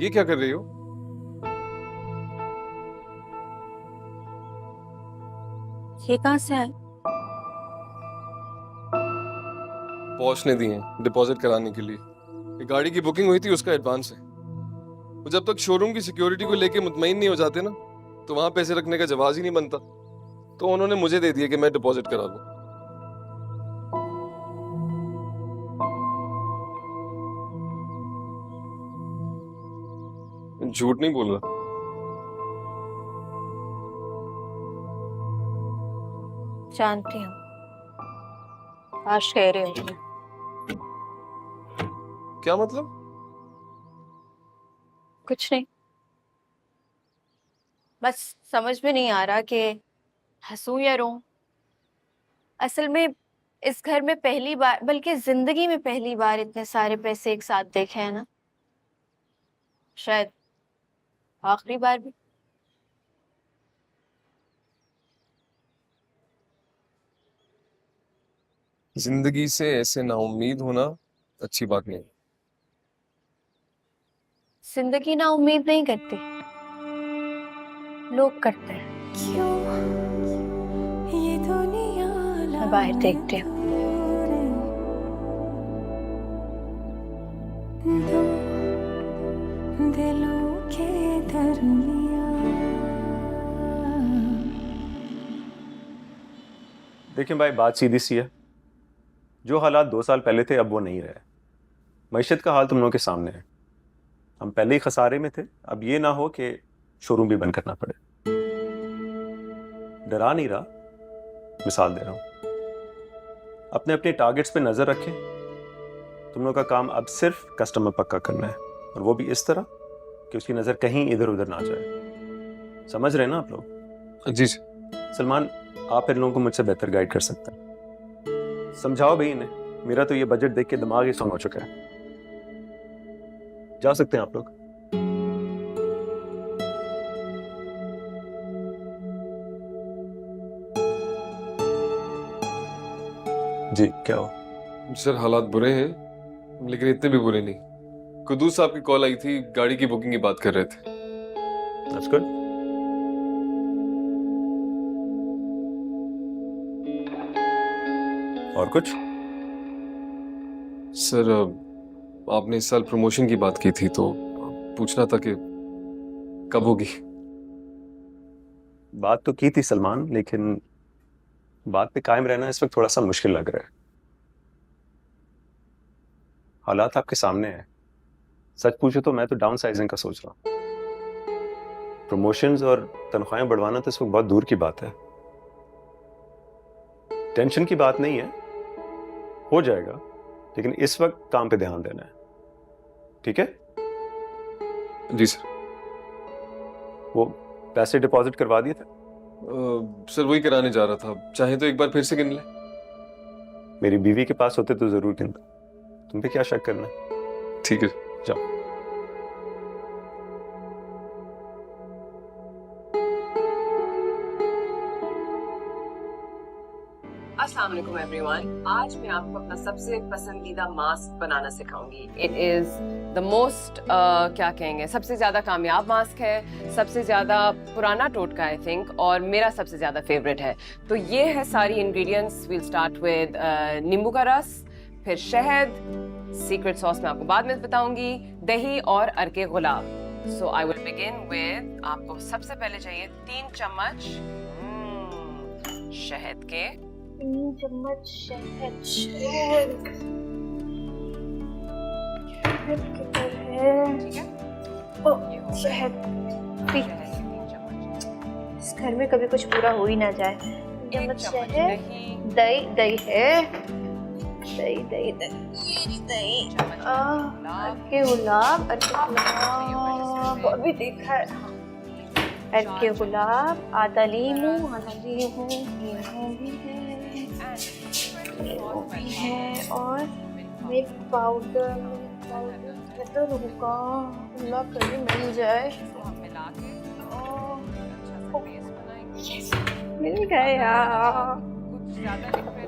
ये क्या कर रही हो? ये कहाँ से है? बॉस ने दिए हैं डिपॉजिट कराने के लिए। ये गाड़ी की बुकिंग हुई थी, उसका एडवांस है। वो जब तक शोरूम की सिक्योरिटी को लेके मुतमईन नहीं हो जाते ना, तो वहां पैसे रखने का जवाब ही नहीं बनता। तो उन्होंने मुझे दे दिया कि मैं डिपॉजिट करा लूं। झूठ नहीं बोल रहा। जानती हूँ, आज कह रहे हो। क्या मतलब? कुछ नहीं, बस समझ में नहीं आ रहा कि हंसूं या रोऊं। असल में इस घर में पहली बार, बल्कि जिंदगी में पहली बार इतने सारे पैसे एक साथ देखे हैं ना। शायद आखिरी बार भी। जिंदगी से ऐसे नाउम्मीद होना अच्छी बात नहीं। जिंदगी ना उम्मीद नहीं करती, लोग करते हैं। क्यों ये दुनिया मैं बाहर देखती हूँ। दो दिलों के दरमियां। देखिए भाई, बात सीधी सी है। जो हालात 2 साल पहले थे अब वो नहीं रहे। मईशत का हाल तुम लोगों के सामने है। हम पहले ही खसारे में थे, अब ये ना हो कि शोरूम भी बंद करना पड़े। डरा नहीं रहा, मिसाल दे रहा हूं। अपने अपने टारगेट्स पे नजर रखें। तुम लोगों का काम अब सिर्फ कस्टमर पक्का करना है, और वो भी इस तरह कि उसकी नजर कहीं इधर उधर ना जाए। समझ रहे हैं ना आप लोग? जी। सलमान, आप इन लोगों को मुझसे बेहतर गाइड कर सकते हैं। समझाओ भाई इन्हें। मेरा तो ये बजट देख के दिमाग ही सुन हो चुका है। जा सकते हैं आप लोग। जी, क्या हो? सर हालात बुरे हैं, लेकिन इतने भी बुरे नहीं। कुदूस साहब की कॉल आई थी, गाड़ी की बुकिंग की बात कर रहे थे। That's good. और कुछ? सर आपने इस साल प्रमोशन की बात की थी, तो पूछना था कि कब होगी। बात तो की थी सलमान, लेकिन बात पे कायम रहना इस वक्त थोड़ा सा मुश्किल लग रहा है। हालात आपके सामने हैं। सच पूछो तो मैं तो डाउन साइजिंग का सोच रहा हूँ। प्रमोशंस और तनख्वाहें बढ़वाना तो इस वक्त बहुत दूर की बात है। टेंशन की बात नहीं है, हो जाएगा, लेकिन इस वक्त काम पे ध्यान देना है। ठीक है? जी सर। वो पैसे डिपॉजिट करवा दिए थे? सर वही कराने जा रहा था, चाहे तो एक बार फिर से गिन ले। मेरी बीवी के पास होते तो जरूर गिनता। तुम पे क्या शक करना है? ठीक है। जाओ। अस्सलाम वालेकुम एवरीवन। आज मैं आपको अपना सबसे पसंदीदा मास्क बनाना सिखाऊंगी। इट इज द मोस्ट क्या कहेंगे, सबसे ज्यादा कामयाब मास्क है, सबसे ज्यादा पुराना टोटका आई थिंक, और मेरा सबसे ज्यादा फेवरेट है। तो ये है सारी इंग्रेडिएंट्स। वील स्टार्ट विद नींबू का रस, फिर शहद, सीक्रेट सॉस मैं आपको बाद में बताऊंगी, दही और अरके गुलाब। सो आई विल बिगिन विद, आपको सबसे पहले चाहिए 3 चम्मच शहद के। 3 चम्मच शहद। किधर है? ठीक है, ओ, शहद। इस घर में कभी कुछ पूरा हो ही ना जाए। 3 चम्मच शहद, दही। दही है, दही दही दही दही। अरके गुलाब, अरके गुलाब अभी देखा है। अरके गुलाब, आधा नींबू, नींबू भी है, और मिल्क पाउडर। तो रुका, अल्लाह करे मिल जाए। मिल गया।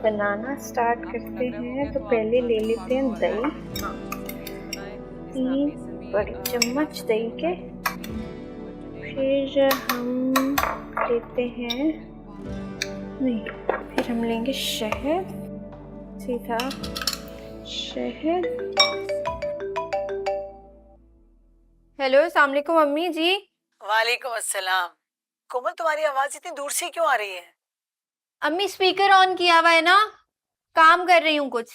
बनाना स्टार्ट करते हैं, तो पहले ले लेते हैं दही। 3 बड़ी चम्मच दही के, फिर हम लेते हैं, नहीं, फिर हम लेंगे शहद, सीधा शहद। हेलो, अस्सलाम वालेकुम अम्मी जी। वालेकुम अस्सलाम। कोमल, तुम्हारी आवाज इतनी दूर से क्यों आ रही है? अम्मी स्पीकर ऑन किया हुआ है ना, काम कर रही हूँ कुछ।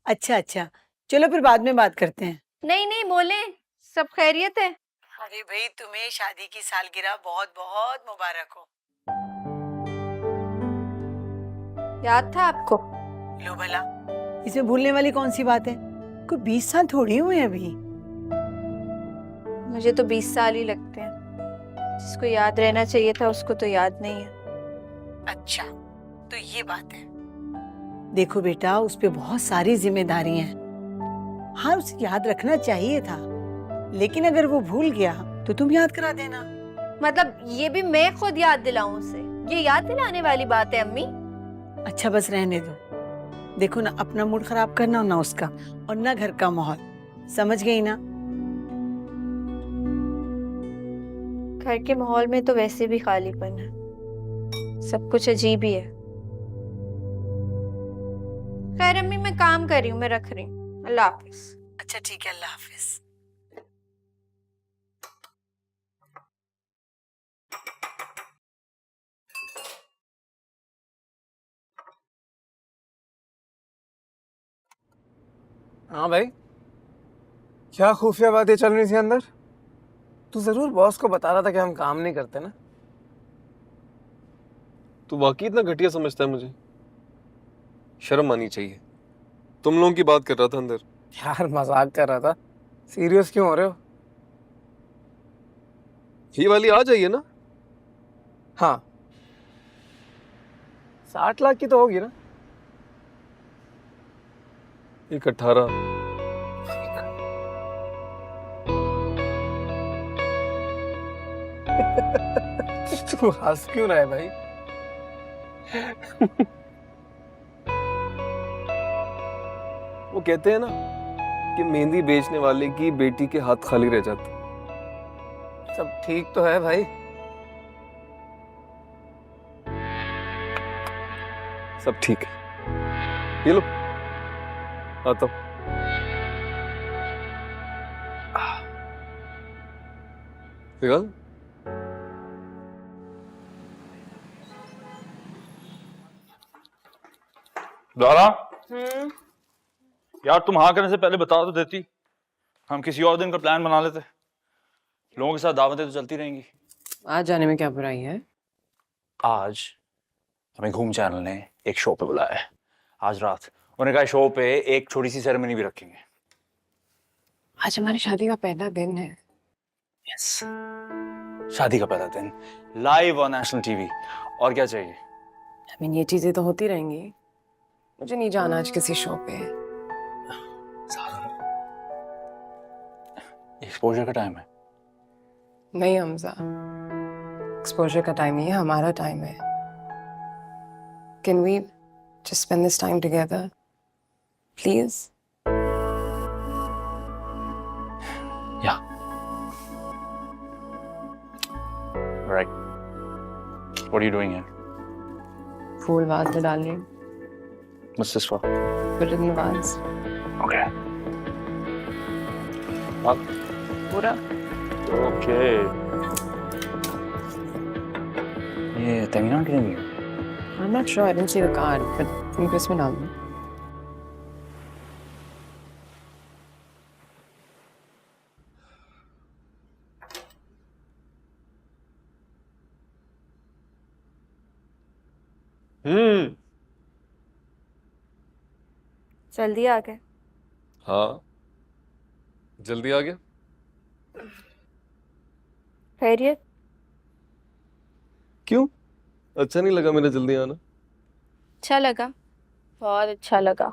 अच्छा अच्छा, चलो फिर बाद में बात करते हैं। नहीं नहीं, बोले, सब खैरियत है? अरे भाई, तुम्हें शादी की सालगिरह बहुत बहुत मुबारक हो। याद था आपको? लो भला, इसमें भूलने वाली कौन सी बात है? कोई 20 साल थोड़ी हुए हैं अभी। मुझे तो 20 साल ही लगते हैं। जिसको याद रहना चाहिए था उसको तो याद नहीं है। अच्छा, तो ये बात है। देखो बेटा, उस पे बहुत सारी जिम्मेदारी हैं। हाँ, उसे याद रखना चाहिए था, लेकिन अगर वो भूल गया तो तुम याद करा देना। मतलब ये भी मैं खुद याद दिलाऊं उसे? ये याद दिलाने वाली बात है अम्मी? अच्छा बस रहने दो। देखो ना, अपना मूड खराब करना ना उसका, और ना घर का माहौल। समझ गई ना? घर के माहौल में तो वैसे भी खालीपन है, सब कुछ अजीब ही है। खैर अम्मी, मैं काम कर रही हूँ, मैं रख रही हूँ। अल्लाह हाफिज। अच्छा ठीक है, अल्लाह हाफिज। हाँ भाई, क्या खुफिया बातें चल रही थी अंदर? तू जरूर बॉस को बता रहा था कि हम काम नहीं करते ना? तू वाकई इतना घटिया समझता है मुझे? शर्म आनी चाहिए। तुम लोगों की बात कर रहा था अंदर। यार मजाक कर रहा था, सीरियस क्यों हो रहे हो? ये वाली आ जाइए ना। हाँ, 60 लाख की तो होगी ना? एक 18। तू हंस क्यों रहा है भाई? वो कहते हैं ना कि मेहंदी बेचने वाले की बेटी के हाथ खाली रह जाते। सब ठीक तो है भाई? सब ठीक है। ये लो, आता हूं। निकाल। दारा, यार तुम हाँ करने से पहले बता तो देती, हम किसी और दिन का प्लान बना लेते। लोगों के साथ दावतें तो चलती रहेंगी। आज जाने में क्या बुराई है? आज हमें घूम चैनल ने एक शो पे बुलाया है आज रात। उन्होंने कहा शो पे एक छोटी सी सेरेमनी भी रखेंगे। आज हमारी शादी का पहला दिन है। यस, शादी का पहला दिन, लाइव ऑन नेशनल टीवी। और क्या चाहिए? I mean, ये चीजें तो होती रहेंगी। मुझे नहीं जाना आज किसी शो पे। एक्सपोजर का टाइम है। नहीं हमजा, एक्सपोजर का टाइम ही है, हमारा टाइम है। Can we just spend this time together, please? Yeah. Right. What are you doing here? फूल वाज में डाल रही हूँ। What's this for? Put it in the vase. Okay. पूरा। Okay. ये तमीना की नहीं है? I'm not sure, I didn't see the card, but तुम किस में डाल दूँ? जल्दी आ गए। हाँ, जल्दी आ गया। खैरियत? क्यों? अच्छा नहीं लगा मेरा जल्दी आना? अच्छा लगा, बहुत अच्छा लगा।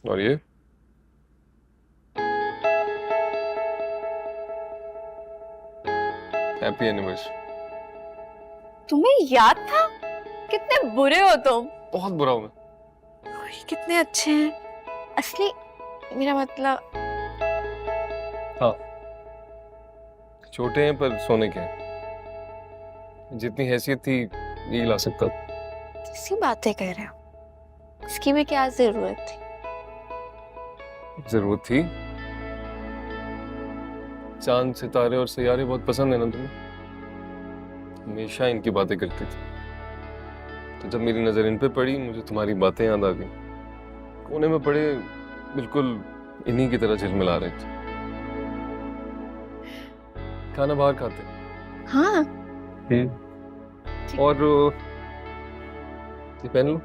और ये हैप्पी एनिवर्सरी। तुम्हें याद था? कितने बुरे हो तुम। बहुत बुरा हूं मैं। ये कितने अच्छे हैं। असली मेरा मतलब हाँ, छोटे हैं पर सोने के हैं। जितनी हैसियत थी यही ला सकता था। किसी बातें कह रहे हो? इसकी भी क्या जरूरत थी? जरूरत थी। चांद सितारे और सैयारे बहुत पसंद है ना तुम्हें? हमेशा इनकी बातें करती थी। तो जब मेरी नजर इन पे पड़ी मुझे तुम्हारी बातें याद आ गई। कोने में पड़े बिल्कुल इन्हीं की तरह झिलमिला रहे थे। खाना बाहर खाते। हाँ। और ये पहन लो।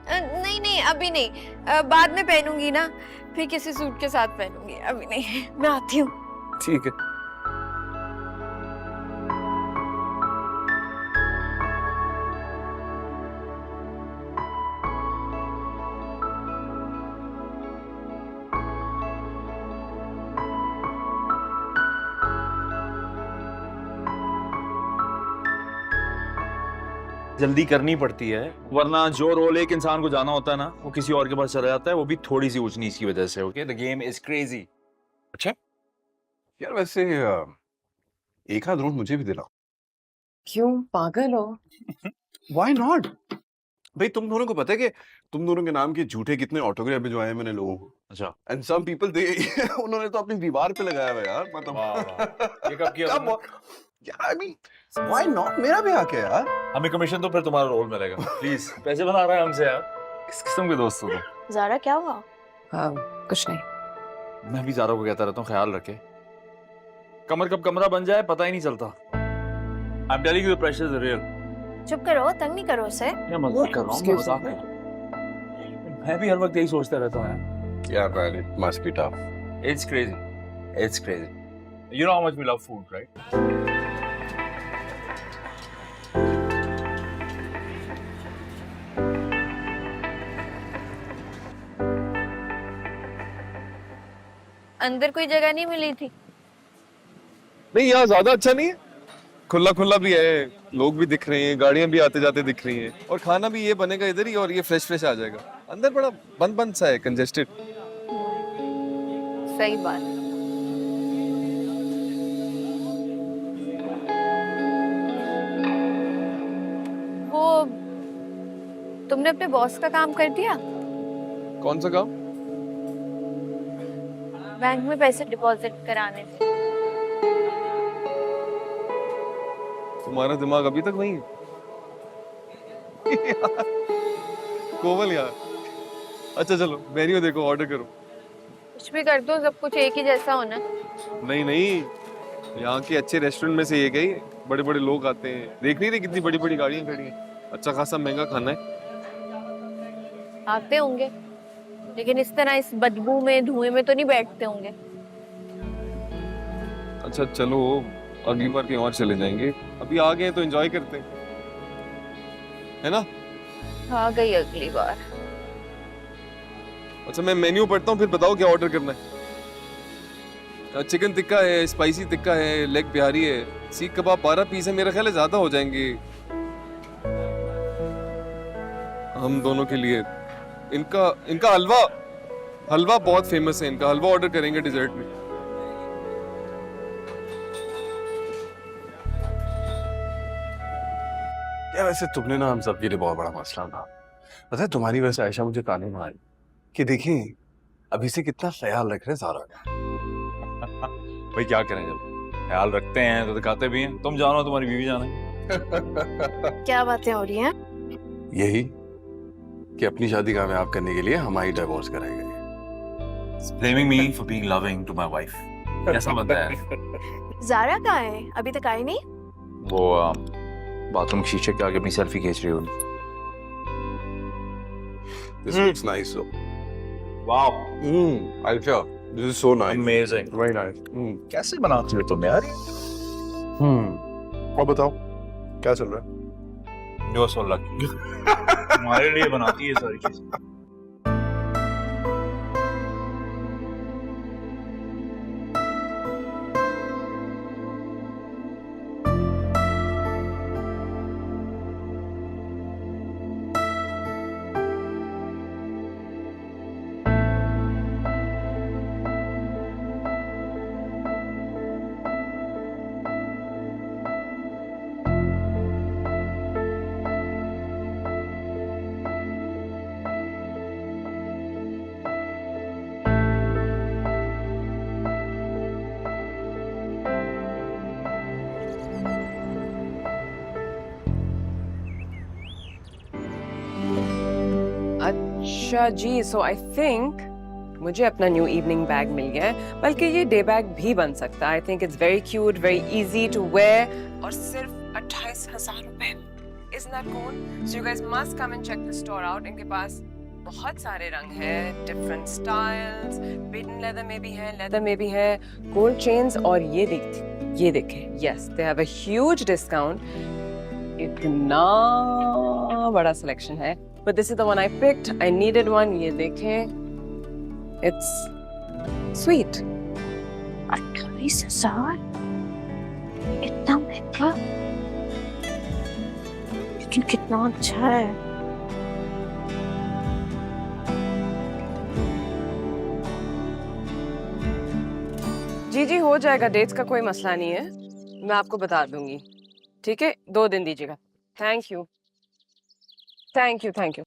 नहीं नहीं अभी नहीं, बाद में पहनूंगी ना, फिर किसी सूट के साथ पहनूंगी, अभी नहीं। मैं आती हूँ। ठीक है। जल्दी करनी पड़ती है, वरना जो रोल एक इंसान को जाना होता है ना, वो किसी और के पास चला जाता है, वो भी थोड़ी सी ऊंच नीच की वजह से। Okay, the game is crazy. अच्छा यार, वैसे एक आध रोल मुझे भी दिलाओ। क्यों, पागल हो? Why not? भाई तुम दोनों को पता है कि तुम दोनों के नाम के झूठे कितने ऑटोग्राफ भिजवाए हैं मैंने लोगों को। अच्छा। एंड सम पीपल दे उन्होंने तो अपनी दीवार पे लगाया हुआ है यार। मतलब वाह, वाह। ये कब किया तुमने? यार आई मीन व्हाई नॉट, मेरा भी हक है यार। हमें कमीशन तो फिर तुम्हारा रोल मिलेगा। प्लीज, पैसे बना रहा है हमसे यार। किस किस्म के दोस्त हो तुम? ज़ारा क्या हुआ? कुछ नहीं। मैं भी ज़ारा को कहता रहता हूँ ख्याल रखे। कमर कब कमरा बन जाए पता ही नहीं चलता। I am telling you the pressure is real. चुप करो, तंग नहीं करो उसे। क्या मजाक कर रहा हूँ, मैं मजाक कर रहा हूँ। मैं भी हर वक्त यही सोचता रहता हूँ यार। यार man, it must be tough. It's crazy. It's crazy. You know how much we love food, right? अंदर कोई जगह नहीं मिली थी? नहीं, यहाँ ज्यादा अच्छा नहीं है। खुला खुला भी है, लोग भी दिख रहे हैं, गाड़ियां भी आते जाते दिख रही हैं, और खाना भी ये बनेगा इधर ही, और ये फ्रेश फ्रेश आ जाएगा। अंदर बड़ा बंद बंद सा है, कंजेस्टेड। सही बात। वो तुमने अपने बॉस का काम कर दिया? कौन सा काम? बैंक में पैसे डिपॉजिट कराने थे। तुम्हारा दिमाग अभी तक वही है। कोमल यार, अच्छा चलो मेन्यू देखो, ऑर्डर करो। कुछ भी कर दो, सब कुछ एक ही जैसा होना। नहीं नहीं, यहाँ के अच्छे रेस्टोरेंट में से ये गई, बड़े बड़े लोग आते हैं, देख नहीं रहे कितनी बड़ी बड़ी गाड़ियां खड़ी हैं, अच्छा खासा महंगा खाना है। आते होंगे, लेकिन इस तरह इस बदबू में, धुएं में तो नहीं बैठते होंगे। अच्छा चलो, अगली बार कहीं और चले जाएंगे, अभी आ गए तो एंजॉय करते हैं, है ना? आ गई अगली बार। अच्छा मैं मेन्यू पढ़ता हूँ, फिर बताओ क्या ऑर्डर करना है। चिकन टिक्का है, स्पाइसी टिक्का है, लेग बिहारी है, सीख कबाब 12 पीस है, मेरा ख्याल है ज्यादा हो जाएंगे हम दोनों के लिए। इनका हलवा बहुत फेमस है, इनका हलवा ऑर्डर करेंगे डिजर्ट में। यार वैसे तुमने ना हम सबके लिए बहुत बड़ा मसला था। पता है तुम्हारी वजह से आयशा मुझे ताने मारी कि देखें अभी से कितना ख्याल रख रहे सारा का। भाई क्या करें, जब ख्याल रखते हैं तो दिखाते भी हैं। तुम जानो, तुम्हारी बीवी जाने। क्या बातें हो रही हैं? यही कि अपनी शादी कामयाब करने के लिए हमारी डिवोर्स कराएंगे। Blaming me for being loving to my wife. कैसा बनता है? ज़ारा कहाँ है? अभी तक आई नहीं? वो बाथरूम के शीशे के आगे अपनी सेल्फी खींच रही होगी। This looks nice though. Wow, Aisha, this is so nice. amazing. Very nice. कैसे बनाती हो तुम यार? और बताओ क्या चल रहा है? You're so lucky. तुम्हारे लिए बनाती है सारी चीजें। अच्छा जी, सो आई थिंक मुझे अपना न्यू इवनिंग बैग मिल गया है, बल्कि ये डे बैग भी बन सकता है। I think it's very cute, very easy to wear और सिर्फ 28,000 रुपए। Isn't that cool? So you guys must come and check the store out. इनके पास बहुत सारे रंग हैं, different styles, bitten leather में भी है, leather में भी है, gold chains और ये देखें, yes, they have a huge discount. इतना बड़ा selection है, but this is the one I picked. I needed one. ये देखें, it's sweet. 28,000? इतना महंगा? लेकिन कितना अच्छा है। जी हो जाएगा, डेट्स का कोई मसला नहीं है, मैं आपको बता दूंगी। ठीक है, 2 दिन दीजिएगा। Thank you thank you thank you.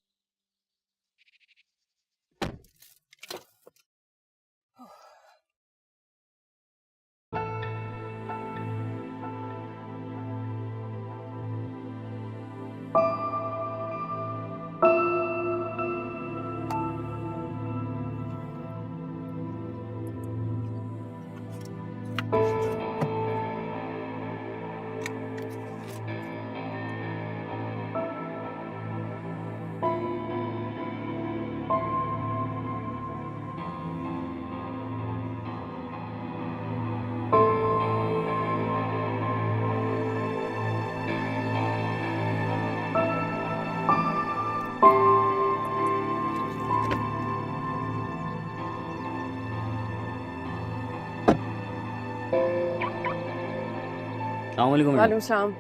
वालेकुम सलाम।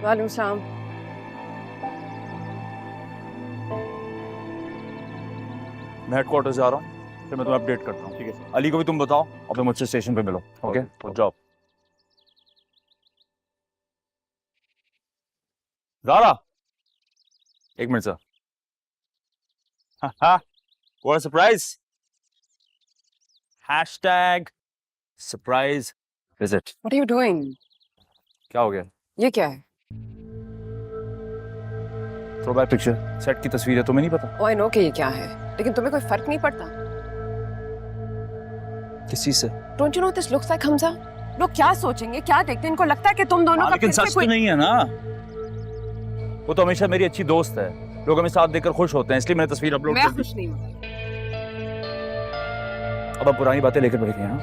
वालेकुम सलाम। मैं हेडक्वार्टर जा रहा हूँ, फिर मैं तुम्हें अपडेट करता हूँ। ठीक है, अली को भी तुम बताओ और फिर मुझसे स्टेशन पे मिलो। Okay, good job. Zara, 1 minute sir. What surprise. #Surprise visit. What are you doing? क्या हो गया? ये क्या है? थ्रोबैक पिक्चर, सेट की तस्वीर है, तुम्हें नहीं पता? Oh, I know कि ये क्या है, लेकिन तुम्हें कोई फर्क नहीं पड़ता? किस चीज से? Don't you know this looks like Hamza? लोग क्या सोचेंगे, क्या देखते हैं? इनको लगता है कि तुम दोनों का लेकिन फिर से सच तो नहीं है ना। वो तो हमेशा मेरी अच्छी दोस्त है, लोग हमें साथ देखकर खुश होते हैं, इसलिए मैंने तस्वीर अपलोड मैं कर दी। खुश नहीं हूँ। अब पुरानी बातें लेकर बैठ गए। हाँ,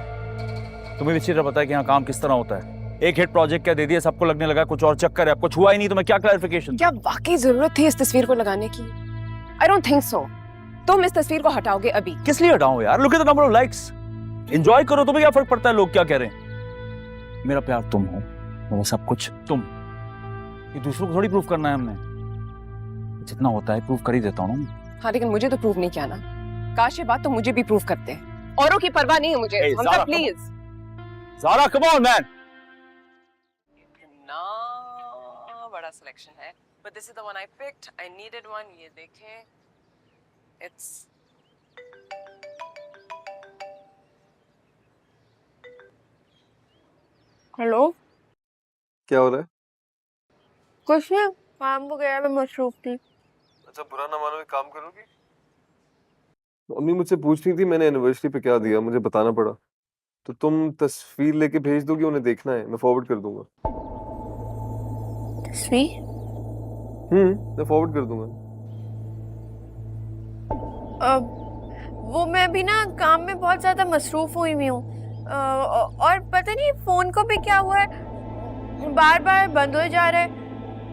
तुम्हें भी अच्छी तरह पता है कि यहाँ काम किस तरह होता है। एक हिट प्रोजेक्ट क्या दे दिया, सबको लगने लगा कुछ और चक्कर है, आपको छुआ ही नहीं तो मैं क्या क्लैरिफिकेशन। क्या वाकई जरूरत थी इस तस्वीर को लगाने की? I don't think so. तुम इस तस्वीर को हटाओगे अभी? किस लिए हटाऊं यार? Look at the number of likes. Enjoy करो, तुम्हें क्या फर्क पड़ता है लोग क्या कह रहे हैं। मेरा प्यार तुम हो, मेरा सब कुछ तुम। ये दूसरों को थोड़ी प्रूव करना है हमने, जितना होता है प्रूव कर ही देता हूँ ना। हाँ, लेकिन मुझे तो प्रूव नहीं किया ना। काश ये बात तो मुझे भी प्रूव करते। औरों की परवाह नहीं है मुझे। Hey, Hamza Zara, please. Zara come on man. इतना बड़ा सिलेक्शन है, but this is the one I picked. I needed one. ये देखें, it's हेलो, क्या हो रहा है? कुछ नहीं, काम वगैरह में मसरूफ थी। अच्छा, बुरा ना मानो, एक काम करोगी? अम्मी मुझसे पूछ रही थी मैंने एनिवर्सरी पे क्या दिया, मुझे बताना पड़ा, तो तुम तस्वीर लेके भेज दोगी, उन्हें देखना है, मैं फॉरवर्ड कर दूंगा। तस्वीर? मैं फॉरवर्ड कर दूंगा। वो मैं अभी ना काम में बहुत ज्यादा मसरूफ हुई हूँ, और पता नहीं फोन को भी क्या हुआ है, बार बार बंद हो जा रहा है,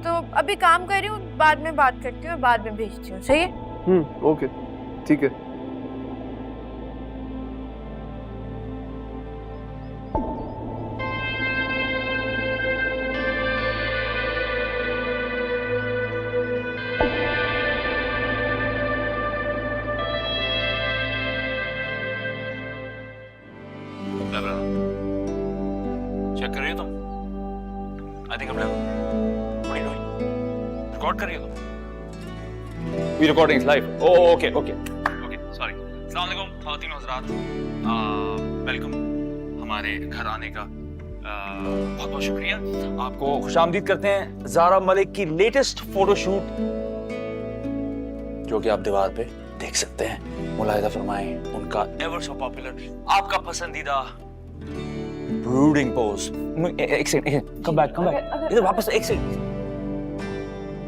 तो अभी काम कर रही हूँ, बाद में बात करती हूँ, बाद में भेजती हूँ। सही है? ओके, ठीक है। चेक कर रही हो तुम? I think I'm level. What are you doing? Record कर रही हो तुम? We recording is live. Oh, okay. Sorry. अस्सलाम वालेकुम ख़वातीन व हज़रात, वेलकम हमारे घर आने का। बहुत बहुत शुक्रिया। आपको खुशामदीद करते हैं ज़ारा मलिक की लेटेस्ट फोटोशूट, जो कि आप दीवार पे देख सकते हैं, मुलाहिजा फरमाएं उनका एवर सो पॉपुलर, आपका पसंदीदा ब्रूडिंग पोज। एक सेकंड, कम बैक इधर वापस, एक सेकंड।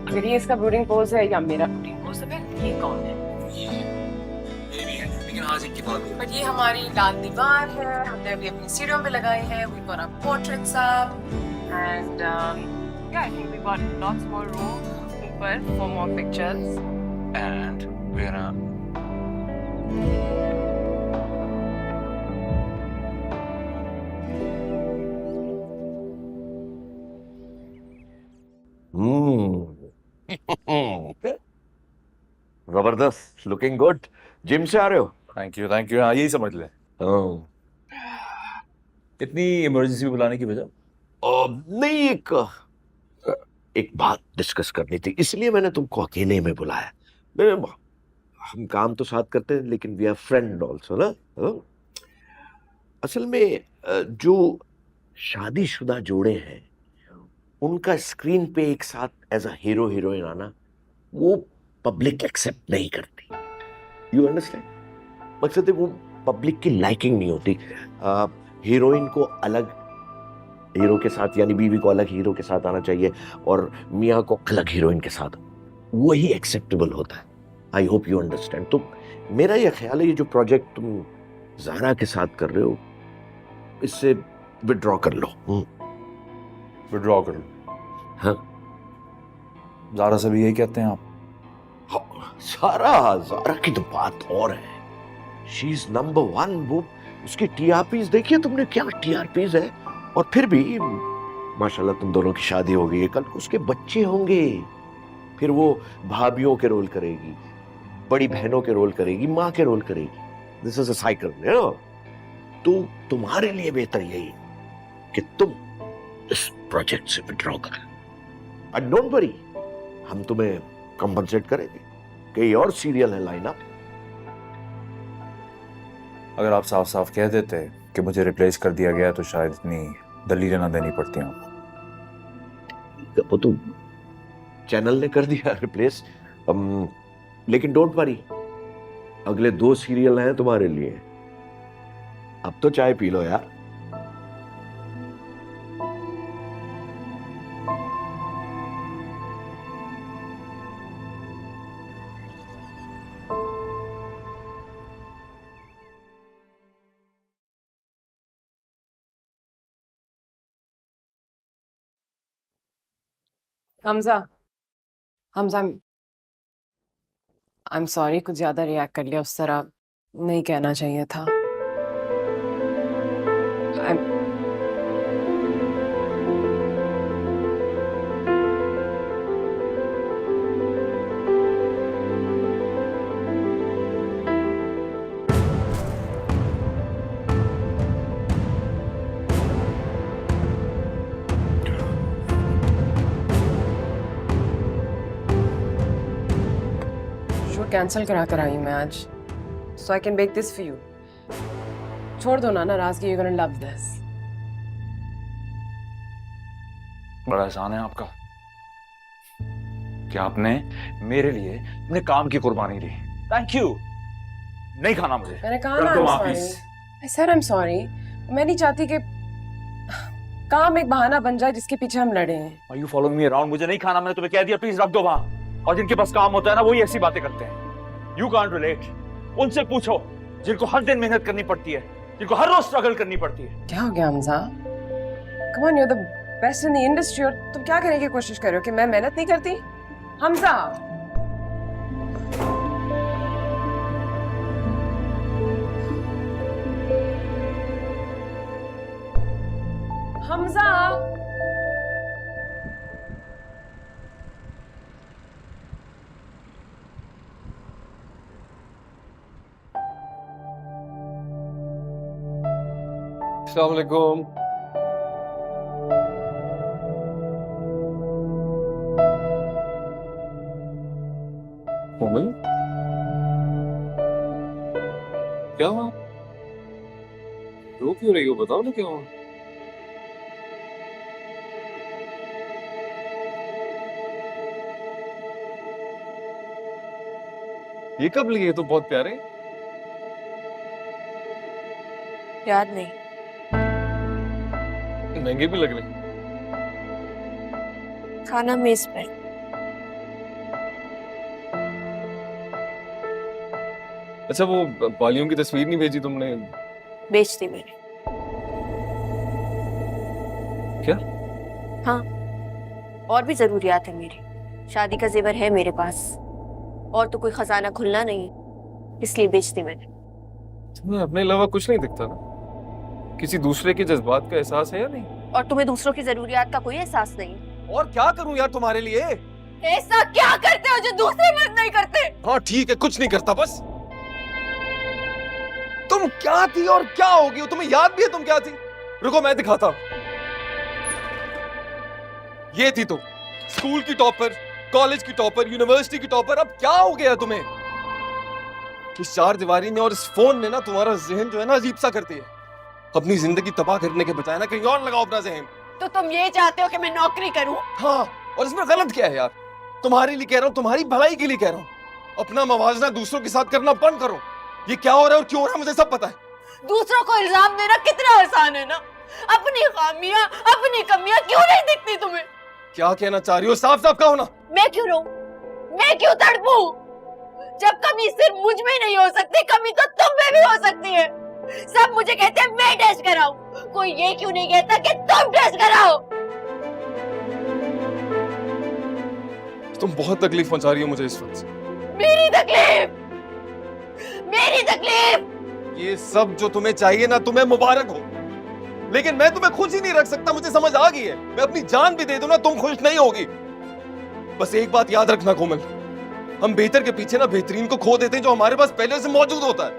अगर ये इसका ब्रूडिंग पोज है या मेरा ब्रूडिंग पोज है, फिर ये कौन है? लेकिन आज एक की बात है। बट ये हमारी लाल दीवार है, हमने अभी अपनी सीढ़ियों पे लगाई है। We got our portraits up and yeah, I think we got lots more room ऊपर for more pictures. And we're gonna जबरदस्त, लुकिंग गुड। जिम से आ रहे हो? थैंक यू, हाँ यही समझ ले। इतनी इमरजेंसी में बुलाने की वजह? नहीं, एक बात डिस्कस करनी थी, इसलिए मैंने तुमको अकेले में बुलाया। हम काम तो साथ करते हैं, लेकिन वी आर फ्रेंड ऑल्सो ना। असल में जो शादीशुदा जोड़े हैं, उनका स्क्रीन पे एक साथ एज अ हीरो हीरोइन आना, वो पब्लिक एक्सेप्ट नहीं करती। You understand? मकसद है वो पब्लिक की लाइकिंग नहीं होती। हीरोइन को अलग हीरो के साथ, यानी बीवी को अलग हीरो के साथ आना चाहिए, और मियाँ को अलग हीरोइन के साथ, वही एक्सेप्टेबल होता है। I hope you understand. तो मेरा यह ख्याल है, ये जो प्रोजेक्ट तुम ज़ारा के साथ कर रहे हो, इससे विड्रॉ कर लो। विड्रॉ कर लो? हाँ, ज़ारा से भी यही कहते हैं आप? ज़ारा की तो बात और है। She is number 1। वो उसकी टीआरपीज देखिए तुमने, क्या टीआरपीज है। और फिर भी माशाल्लाह तुम दोनों की शादी हो गई है, कल को उसके बच्चे होंगे, फिर वो भाभियों के रोल करेगी, बड़ी बहनों के रोल करेगी, माँ के रोल करेगी। This is a cycle, you know. तो तुम्हारे लिए बेहतर यही है कि तुम इस प्रोजेक्ट से विड्रॉ करो। एंड डोंट वरी, हम तुम्हें कंपनसेट करेंगे। कई और सीरियल है लाइन अप। अगर आप साफ साफ कह देते कि मुझे रिप्लेस कर दिया गया, तो शायद इतनी दलीलें ना देनी पड़ती हैं। वो तो चैनल ने कर दिया रिप्लेस, लेकिन डोंट वरी, अगले 2 सीरियल हैं तुम्हारे लिए। अब तो चाय पी लो यार। Hamza, Hamza, I am sorry, कुछ ज्यादा रिएक्ट कर लिया, उस तरह नहीं कहना चाहिए था। कैंसिल करा कर आई हूँ मैं आज, so I can bake this for you. छोड़ दो ना नाराजगी, यू गोना लव दिस। बड़ा एहसान है आपका कि आपने मेरे लिए अपने काम की कुर्बानी दी। Thank you. नहीं खाना मुझे। मैंने कहा ना I said I am sorry. मैं नहीं चाहती कि काम एक बहाना बन जाए जिसके पीछे हम लड़े हैं। Are you following me around? मुझे नहीं खाना, मैंने तुम्हें कह दिया, प्लीज रख दो वहां। और जिनके पास काम होता है ना, वही ऐसी बातें करते हैं। You can't relate। उनसे पूछो जिनको हर दिन मेहनत करनी पड़ती है, जिनको हर रोज स्ट्रगल करनी पड़ती है। क्या हो गया Hamza? Come on, you're the best in the industry, और तुम क्या करने की कोशिश कर रहे हो कि मैं मेहनत नहीं करती? हमजा, हमजा, अस्सलाम वालेकुम। कोमल, क्या हुआ? रो क्यों रही हो? बताओ ना क्या हुआ? ये कब लिए? ये तो बहुत प्यारे। याद नहीं। महंगे भी लग रहे हैं। खाना मेज पर। अच्छा, वो बालियों की तस्वीर नहीं भेजी तुमने? बेच दी मैंने। क्या? हाँ, और भी जरूरियात है मेरी। शादी का जेवर है मेरे पास, और तो कोई खजाना खुलना नहीं, इसलिए बेच दी मैंने। तुम्हें अपने अलावा कुछ नहीं दिखता ना? किसी दूसरे के जज्बात का एहसास है या नहीं? और तुम्हें दूसरों की जरूरियात का कोई एहसास नहीं? और क्या करूं यार तुम्हारे लिए? ऐसा क्या करते हो जो दूसरे मर्द नहीं करते? हाँ ठीक है, कुछ नहीं करता बस। तुम क्या थी और क्या होगी? तुम्हें याद भी है तुम क्या थी? रुको मैं दिखाता हूं। ये थी तुम, स्कूल की टॉपर, कॉलेज की टॉपर, यूनिवर्सिटी की टॉपर। अब क्या हो गया तुम्हें? इस चार दीवारी ने और इस फोन ने ना तुम्हारा जहन जो है ना अजीब सा करती है। अपनी जिंदगी तबाह करने के बजाय ना कहीं और लगाओ अपना जहन। तो तुम ये चाहते हो कि मैं नौकरी करूं? हाँ, और इसमें गलत क्या है यार? तुम्हारे लिए कह रहा हूं, तुम्हारी भलाई के लिए कह रहा हूं। अपना मवाजना दूसरों के साथ करना बंद करो। ये क्या हो रहा है और क्यों हो रहा है मुझे सब पता है। दूसरों को इल्जाम देना कितना आसान है ना। अपनी खामियां, अपनी कमियां क्यों नहीं दिखती तुम्हें? क्या कहना चाह रही हो? साफ साफ कहो ना। मैं क्यों रोऊं? मैं क्यों तड़पूं? जब कमी सिर्फ मुझ में नहीं हो सकती, कमी तो तुम में भी हो सकती है। सब मुझे कहते हैं मैं टेस्ट कराऊं, कोई ये क्यों नहीं कहता कि तुम टेस्ट कराओ? तुम बहुत तकलीफ पहुंचा रही हो मुझे इस वक्त। मेरी तकलीफ, मेरी तकलीफ। ये सब जो तुम्हें चाहिए ना, तुम्हें मुबारक हो, लेकिन मैं तुम्हें खुश ही नहीं रख सकता। मुझे समझ आ गई है, मैं अपनी जान भी दे दूं ना, तुम खुश नहीं होगी। बस एक बात याद रखना कोमल, हम बेहतर के पीछे ना बेहतरीन को खो देते हैं जो हमारे पास पहले से मौजूद होता है,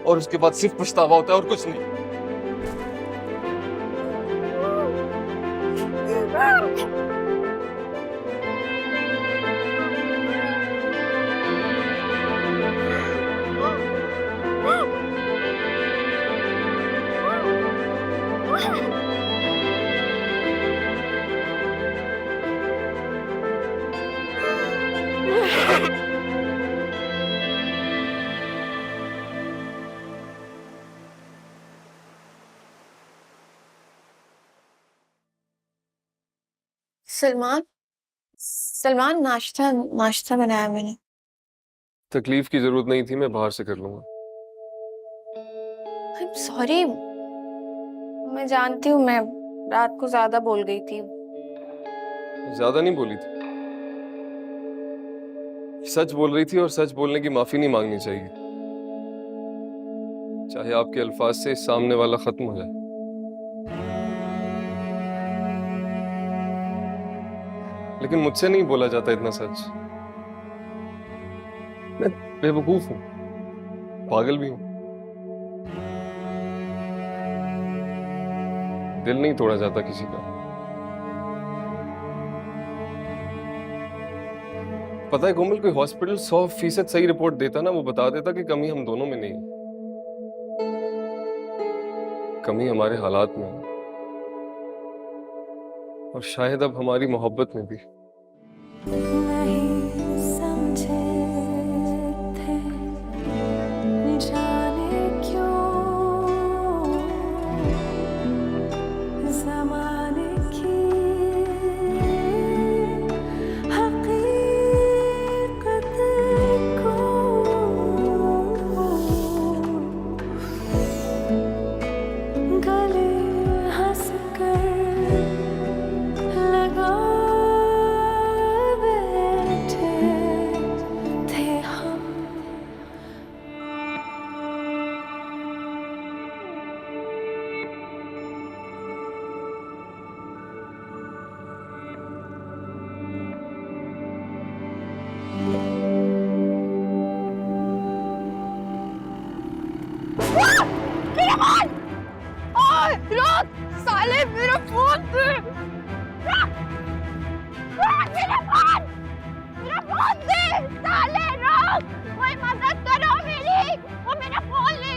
और उसके बाद सिर्फ पछतावा होता है और कुछ नहीं। सलमान, सलमान, नाश्ता नाश्ता बनाया मैंने। तकलीफ की जरूरत नहीं थी, मैं बाहर से कर लूंगा। आई एम सॉरी, मैं जानती हूँ मैं रात को ज्यादा बोल गई थी। ज्यादा नहीं बोली थी, सच बोल रही थी, और सच बोलने की माफी नहीं मांगनी चाहिए, चाहे आपके अल्फाज से सामने वाला खत्म हो जाए। लेकिन मुझसे नहीं बोला जाता इतना सच। मैं बेवकूफ हूं, पागल भी हूं, दिल नहीं तोड़ा जाता किसी का। पता है कोमल, कोई हॉस्पिटल 100% सही रिपोर्ट देता ना, वो बता देता कि कमी हम दोनों में नहीं है, कमी हमारे हालात में है, और शायद अब हमारी मोहब्बत में भी। नहीं समझे थे जाने क्यों ज़माने की हकीकत को गले हंस कर लगा बैठे थे हम। मेरा फोन! ओए, रोक! साले मेरा फोन दे! रोक! रोक मेरा फोन! मेरा फोन दे! साले रोक! कोई मदद करो मेरी! वो मेरा फोन ले!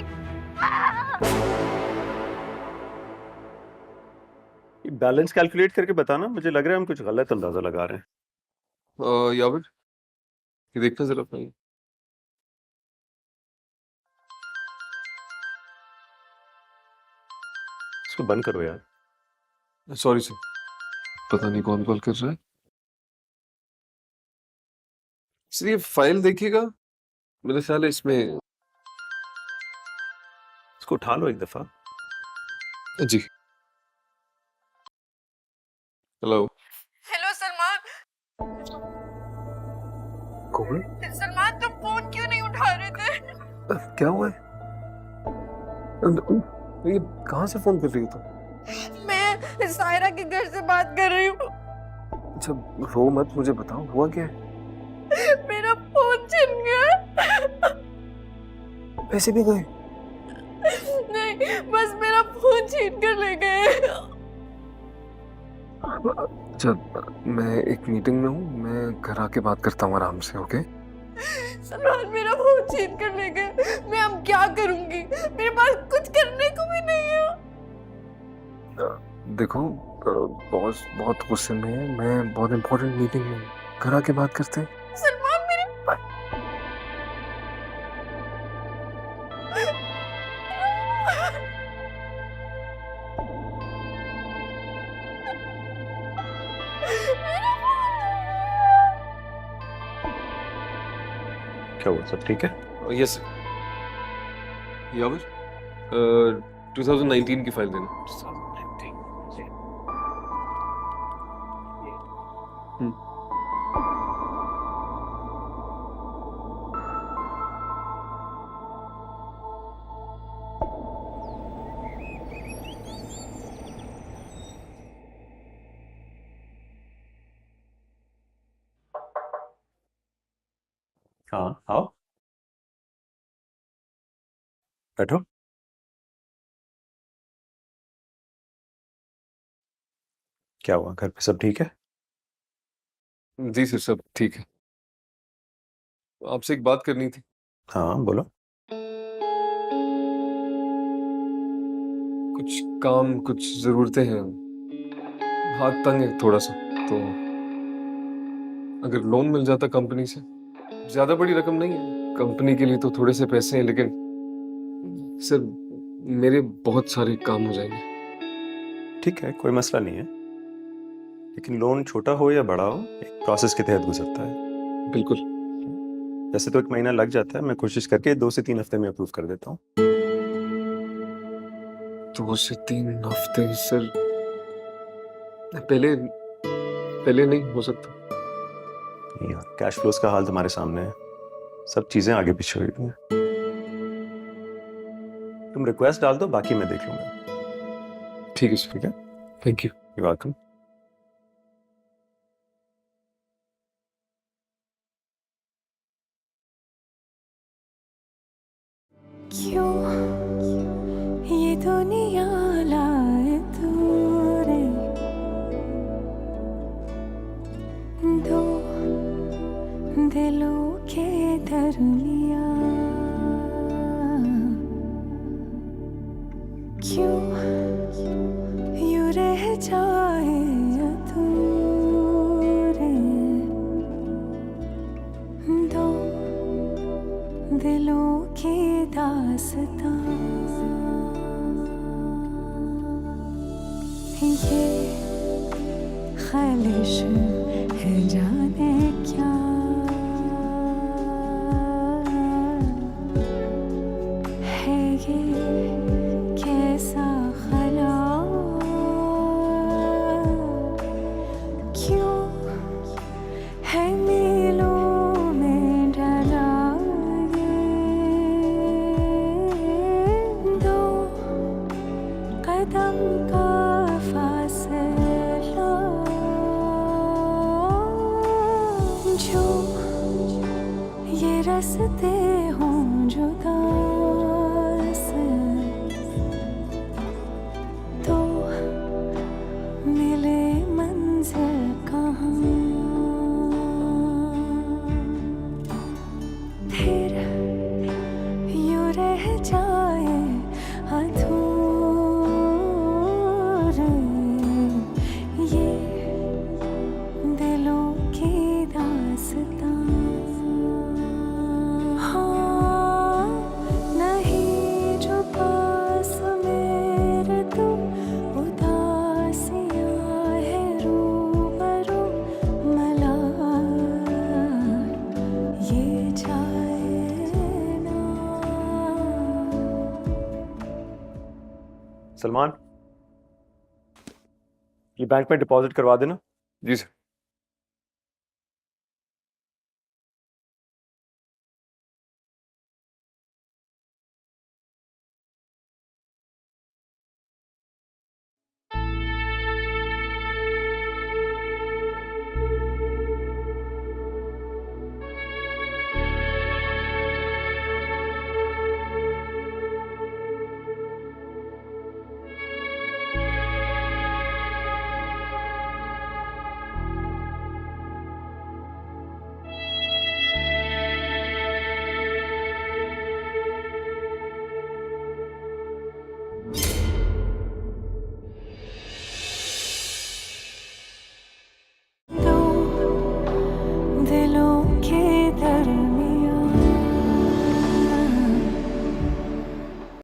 बैलेंस कैलकुलेट करके बताना, मुझे लग रहा है हम कुछ गलत अंदाजा लगा रहे हैं। यावर, ये देखना जरा अपना। इसको बंद करो यार। सॉरी सर, पता नहीं कौन कॉल कर रहा है। सर ये फाइल देखिएगा, मेरे ख्याल है इसमें। इसको उठा लो एक दफा। जी। हेलो। हेलो सलमान। कौन? सलमान तुम फोन क्यों नहीं उठा रहे थे? क्या हुआ है? ये कहाँ से फोन कर रही हो तुम? मैं सायरा के घर से बात कर रही हूँ। अच्छा रो मत, मुझे बताओ हुआ क्या है? मेरा फोन छिन गया। पैसे भी गए? नहीं, बस मेरा फोन छीन कर ले गए। अच्छा मैं एक मीटिंग में हूँ, मैं घर आके बात करता हूँ आराम से, ओके? सलमान मेरा फोन छीन कर ले गए, मैं अब क्या करूंगी? मेरे पास कुछ करने को भी नहीं है। देखो बॉस बहुत गुस्से में है, मैं बहुत इंपॉर्टेंट मीटिंग में हूँ, घर आके बात करते हैं। सलमान मेरे क्या हुआ, सब ठीक है? यस यावर 2019 की फाइल देना। हाँ आओ, बैठो। क्या हुआ, घर पे सब ठीक है? जी सर सब ठीक है। आपसे एक बात करनी थी। हाँ बोलो। कुछ काम, कुछ जरूरतें हैं, हाथ तंग है थोड़ा सा, तो अगर लोन मिल जाता कंपनी से, ज्यादा बड़ी रकम नहीं है कंपनी के लिए तो थोड़े से पैसे हैं, लेकिन सर मेरे बहुत सारे काम हो जाएंगे। ठीक है, कोई मसला नहीं है, लेकिन लोन छोटा हो या बड़ा हो एक प्रोसेस के तहत गुजरता है। बिल्कुल। वैसे तो 1 महीना लग जाता है, मैं कोशिश करके 2 से 3 हफ्ते में अप्रूव कर देता हूँ। 2 से 3 हफ्ते सर? पहले नहीं हो सकता? नहीं यार, कैश फ्लोज का हाल तुम्हारे सामने है, सब चीजें आगे पीछे हुई हैं। तुम रिक्वेस्ट डाल दो, बाकी मैं देख लूंगा। ठीक है सर। ठीक है, थैंक यू। You welcome. क्यों ये दुनिया लाए दूरे, दो दिलों के दरमिया, क्यों यूं रह जाए अधूरे, दो दिलों की दास्तां। ये ख्वाहिश है जाने क्या, है ये कैसा खला, क्यों है मीलों में डला ये, दो कदम का फासला, जो ये रास्ते हों जुदा से, तो मिले मंजिल कहाँ, फिर यूं रह जाए अधूरे ये दिलों की दास्तां। हाँ सलमान, ये बैंक में डिपॉजिट करवा देना। जी सर।